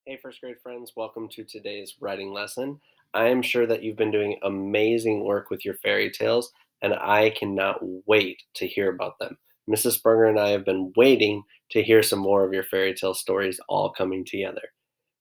Hey, first grade friends, welcome to today's writing lesson. I am sure that you've been doing amazing work with your fairy tales, and I cannot wait to hear about them. Mrs. Sprunger and I have been waiting to hear some more of your fairy tale stories all coming together.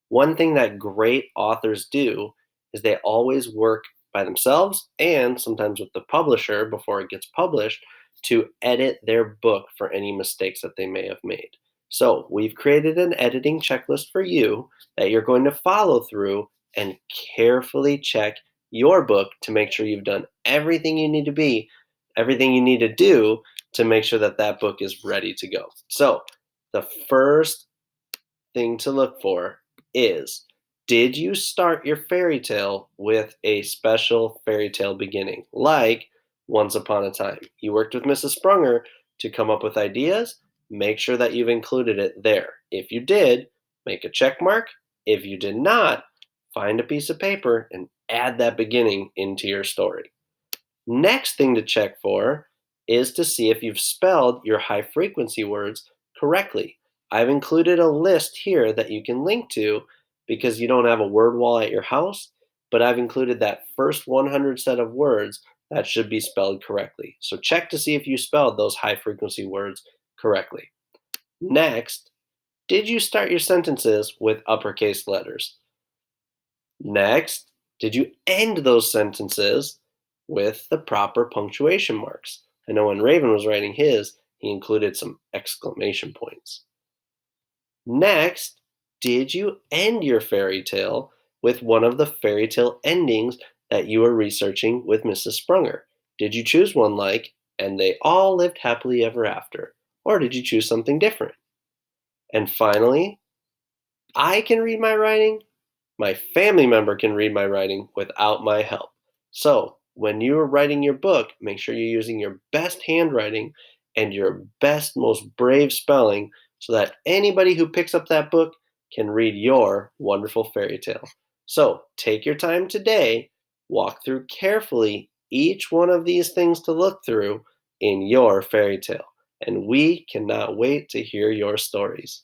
One thing that great authors do is they always work by themselves and sometimes with the publisher before it gets published to edit their book for any mistakes that they may have made. So, we've created an editing checklist for you that you're going to follow through and carefully check your book to make sure you've done everything you need to do to make sure that that book is ready to go. So, the first thing to look for is, did you start your fairy tale with a special fairy tale beginning, like Once Upon a Time? You worked with Mrs. Sprunger to come up with ideas. Make sure that you've included it there. If you did, make a check mark. If you did not, find a piece of paper and add that beginning into your story. Next thing to check for is to see if you've spelled your high frequency words correctly. I've included a list here that you can link to because you don't have a word wall at your house, but I've included that first 100 set of words that should be spelled correctly. So check to see if you spelled those high frequency words correctly. Next, did you start your sentences with uppercase letters? Next, did you end those sentences with the proper punctuation marks? I know when Raven was writing his, he included some exclamation points. Next, did you end your fairy tale with one of the fairy tale endings that you were researching with Mrs. Sprunger? Did you choose one like, and they all lived happily ever after? Or did you choose something different? And finally, I can read my writing. My family member can read my writing without my help. So, when you are writing your book, make sure you're using your best handwriting and your best, most brave spelling so that anybody who picks up that book can read your wonderful fairy tale. So, take your time today, walk through carefully each one of these things to look through in your fairy tale. And we cannot wait to hear your stories.